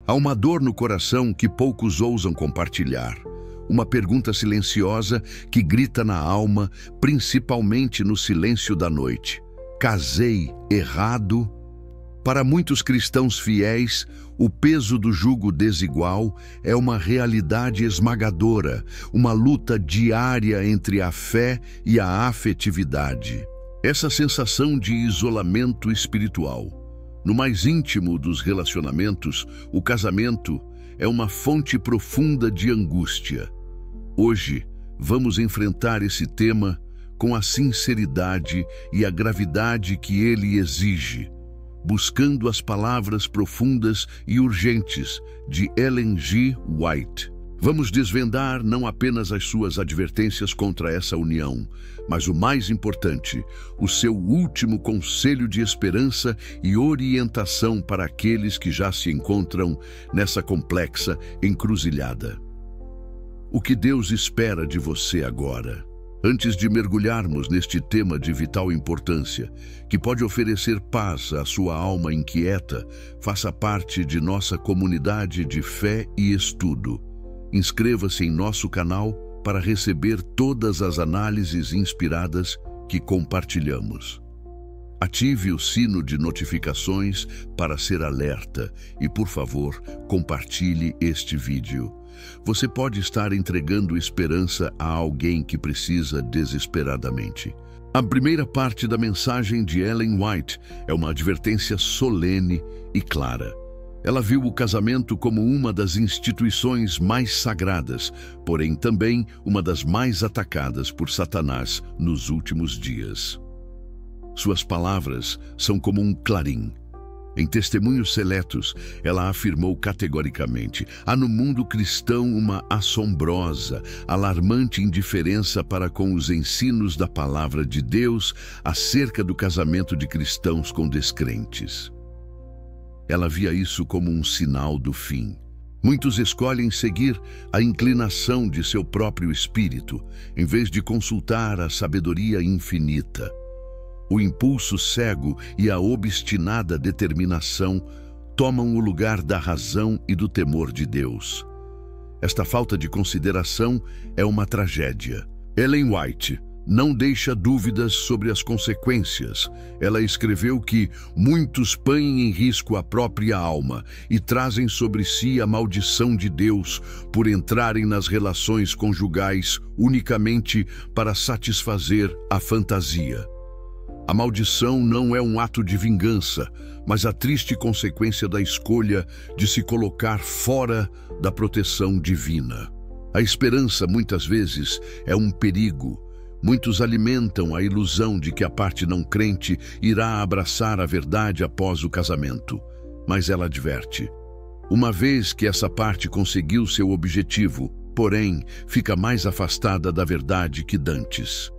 Há uma dor no coração que poucos ousam compartilhar. Uma pergunta silenciosa que grita na alma, principalmente no silêncio da noite. Casei errado? Para muitos cristãos fiéis, o peso do jugo desigual é uma realidade esmagadora, uma luta diária entre a fé e a afetividade. Essa sensação de isolamento espiritual. No mais íntimo dos relacionamentos, o casamento é uma fonte profunda de angústia. Hoje, vamos enfrentar esse tema com a sinceridade e a gravidade que ele exige, buscando as palavras profundas e urgentes de Ellen G. White. Vamos desvendar não apenas as suas advertências contra essa união, mas o mais importante, o seu último conselho de esperança e orientação para aqueles que já se encontram nessa complexa encruzilhada. O que Deus espera de você agora? Antes de mergulharmos neste tema de vital importância, que pode oferecer paz à sua alma inquieta, faça parte de nossa comunidade de fé e estudo. Inscreva-se em nosso canal para receber todas as análises inspiradas que compartilhamos. Ative o sino de notificações para ser alerta e, por favor, compartilhe este vídeo. Você pode estar entregando esperança a alguém que precisa desesperadamente. A primeira parte da mensagem de Ellen White é uma advertência solene e clara. Ela viu o casamento como uma das instituições mais sagradas, porém também uma das mais atacadas por Satanás nos últimos dias. Suas palavras são como um clarim. Em testemunhos seletos, ela afirmou categoricamente: há no mundo cristão uma assombrosa, alarmante indiferença para com os ensinos da palavra de Deus acerca do casamento de cristãos com descrentes. Ela via isso como um sinal do fim. Muitos escolhem seguir a inclinação de seu próprio espírito, em vez de consultar a sabedoria infinita. O impulso cego e a obstinada determinação tomam o lugar da razão e do temor de Deus. Esta falta de consideração é uma tragédia. Ellen White não deixa dúvidas sobre as consequências. Ela escreveu que muitos põem em risco a própria alma e trazem sobre si a maldição de Deus por entrarem nas relações conjugais unicamente para satisfazer a fantasia. A maldição não é um ato de vingança, mas a triste consequência da escolha de se colocar fora da proteção divina. A esperança, muitas vezes, é um perigo. Muitos alimentam a ilusão de que a parte não crente irá abraçar a verdade após o casamento. Mas ela adverte: uma vez que essa parte conseguiu seu objetivo, porém, fica mais afastada da verdade que dantes.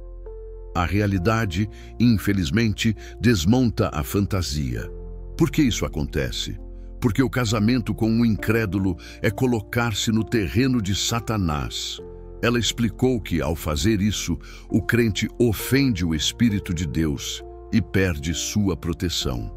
A realidade, infelizmente, desmonta a fantasia. Por que isso acontece? Porque o casamento com um incrédulo é colocar-se no terreno de Satanás. Ela explicou que, ao fazer isso, o crente ofende o Espírito de Deus e perde sua proteção.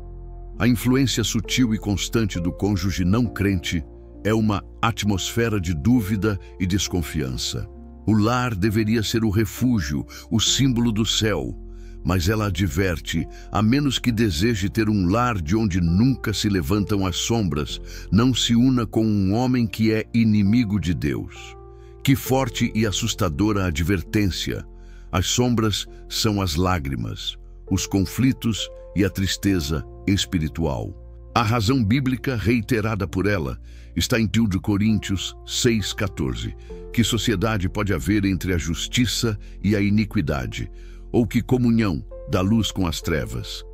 A influência sutil e constante do cônjuge não crente é uma atmosfera de dúvida e desconfiança. O lar deveria ser o refúgio, o símbolo do céu, mas ela adverte: a menos que deseje ter um lar de onde nunca se levantam as sombras, não se una com um homem que é inimigo de Deus. Que forte e assustadora advertência! As sombras são as lágrimas, os conflitos e a tristeza espiritual. A razão bíblica reiterada por ela está em 2 Coríntios 6,14. Que sociedade pode haver entre a justiça e a iniquidade? Ou que comunhão da luz com as trevas?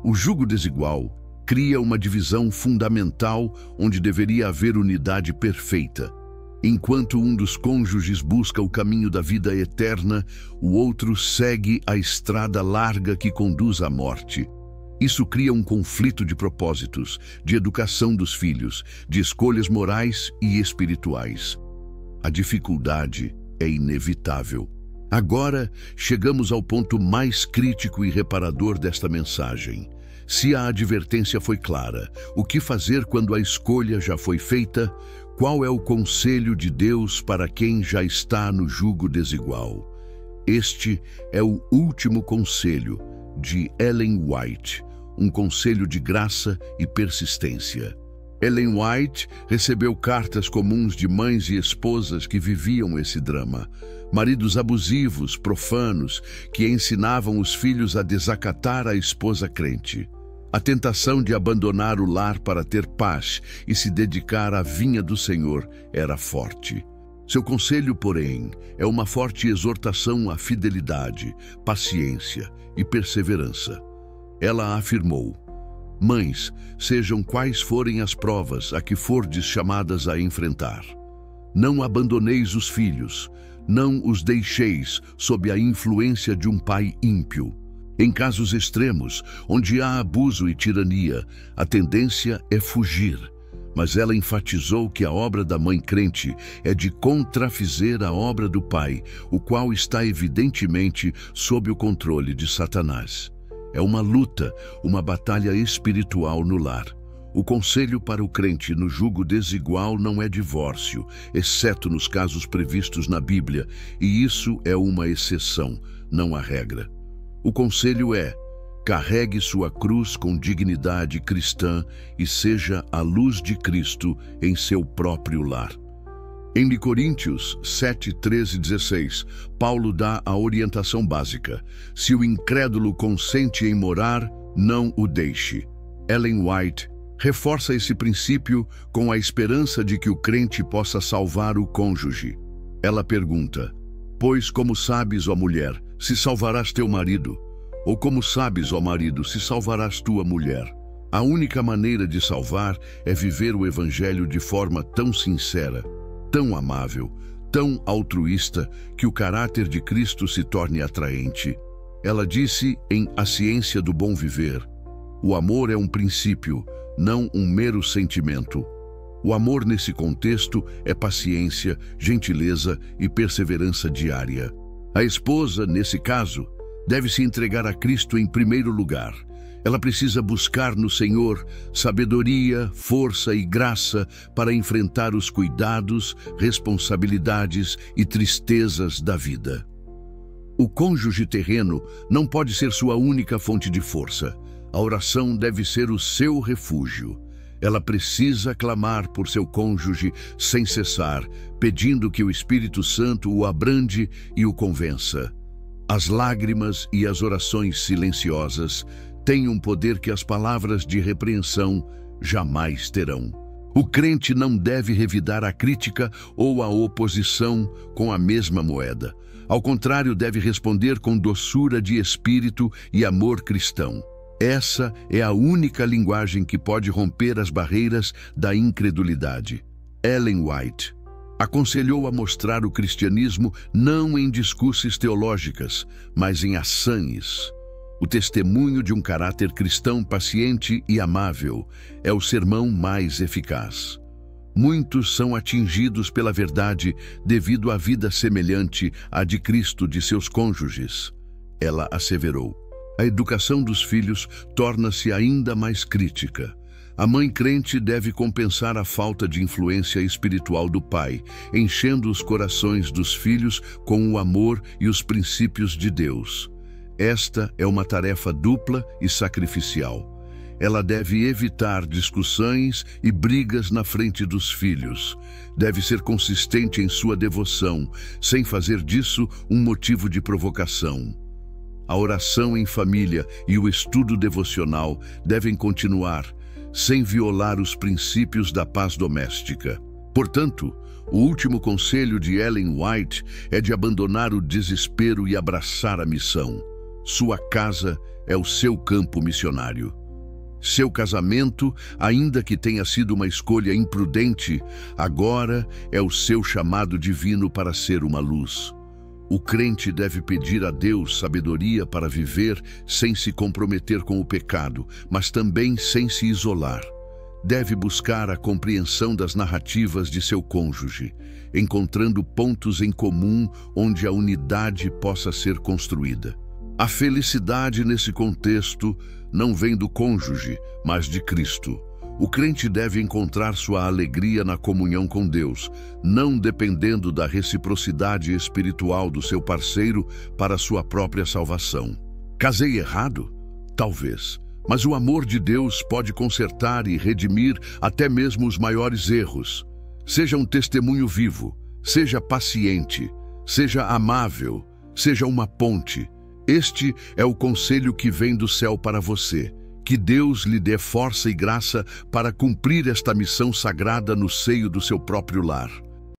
O jugo desigual cria uma divisão fundamental onde deveria haver unidade perfeita. Enquanto um dos cônjuges busca o caminho da vida eterna, o outro segue a estrada larga que conduz à morte. Isso cria um conflito de propósitos, de educação dos filhos, de escolhas morais e espirituais. A dificuldade é inevitável. Agora, chegamos ao ponto mais crítico e reparador desta mensagem. Se a advertência foi clara, o que fazer quando a escolha já foi feita? Qual é o conselho de Deus para quem já está no jugo desigual? Este é o último conselho de Ellen White, um conselho de graça e persistência. Ellen White recebeu cartas comuns de mães e esposas que viviam esse drama. Maridos abusivos, profanos, que ensinavam os filhos a desacatar a esposa crente. A tentação de abandonar o lar para ter paz e se dedicar à vinha do Senhor era forte. Seu conselho, porém, é uma forte exortação à fidelidade, paciência e perseverança. Ela afirmou: mães, sejam quais forem as provas a que fordes chamadas a enfrentar. Não abandoneis os filhos, não os deixeis sob a influência de um pai ímpio. Em casos extremos, onde há abuso e tirania, a tendência é fugir. Mas ela enfatizou que a obra da mãe crente é de contrafazer a obra do pai, o qual está evidentemente sob o controle de Satanás. É uma luta, uma batalha espiritual no lar. O conselho para o crente no jugo desigual não é divórcio, exceto nos casos previstos na Bíblia, e isso é uma exceção, não a regra. O conselho é: carregue sua cruz com dignidade cristã e seja a luz de Cristo em seu próprio lar. Em Coríntios 7, 13 e 16, Paulo dá a orientação básica: se o incrédulo consente em morar, não o deixe. Ellen White reforça esse princípio com a esperança de que o crente possa salvar o cônjuge. Ela pergunta: pois como sabes, ó mulher, se salvarás teu marido? Ou como sabes, ó marido, se salvarás tua mulher? A única maneira de salvar é viver o Evangelho de forma tão sincera, tão amável, tão altruísta, que o caráter de Cristo se torne atraente. Ela disse em A Ciência do Bom Viver: o amor é um princípio, não um mero sentimento. O amor nesse contexto é paciência, gentileza e perseverança diária. A esposa, nesse caso, deve se entregar a Cristo em primeiro lugar. Ela precisa buscar no Senhor sabedoria, força e graça para enfrentar os cuidados, responsabilidades e tristezas da vida. O cônjuge terreno não pode ser sua única fonte de força. A oração deve ser o seu refúgio. Ela precisa clamar por seu cônjuge sem cessar, pedindo que o Espírito Santo o abrande e o convença. As lágrimas e as orações silenciosas têm um poder que as palavras de repreensão jamais terão. O crente não deve revidar a crítica ou a oposição com a mesma moeda. Ao contrário, deve responder com doçura de espírito e amor cristão. Essa é a única linguagem que pode romper as barreiras da incredulidade. Ellen White aconselhou a mostrar o cristianismo não em discussões teológicas, mas em ações. O testemunho de um caráter cristão paciente e amável é o sermão mais eficaz. Muitos são atingidos pela verdade devido à vida semelhante à de Cristo de seus cônjuges. Ela asseverou: a educação dos filhos torna-se ainda mais crítica. A mãe crente deve compensar a falta de influência espiritual do pai, enchendo os corações dos filhos com o amor e os princípios de Deus. Esta é uma tarefa dupla e sacrificial. Ela deve evitar discussões e brigas na frente dos filhos. Deve ser consistente em sua devoção, sem fazer disso um motivo de provocação. A oração em família e o estudo devocional devem continuar, sem violar os princípios da paz doméstica. Portanto, o último conselho de Ellen White é de abandonar o desespero e abraçar a missão. Sua casa é o seu campo missionário. Seu casamento, ainda que tenha sido uma escolha imprudente, agora é o seu chamado divino para ser uma luz. O crente deve pedir a Deus sabedoria para viver sem se comprometer com o pecado, mas também sem se isolar. Deve buscar a compreensão das narrativas de seu cônjuge, encontrando pontos em comum onde a unidade possa ser construída. A felicidade nesse contexto não vem do cônjuge, mas de Cristo. O crente deve encontrar sua alegria na comunhão com Deus, não dependendo da reciprocidade espiritual do seu parceiro para sua própria salvação. Casei errado? Talvez. Mas o amor de Deus pode consertar e redimir até mesmo os maiores erros. Seja um testemunho vivo, seja paciente, seja amável, seja uma ponte. Este é o conselho que vem do céu para você. Que Deus lhe dê força e graça para cumprir esta missão sagrada no seio do seu próprio lar.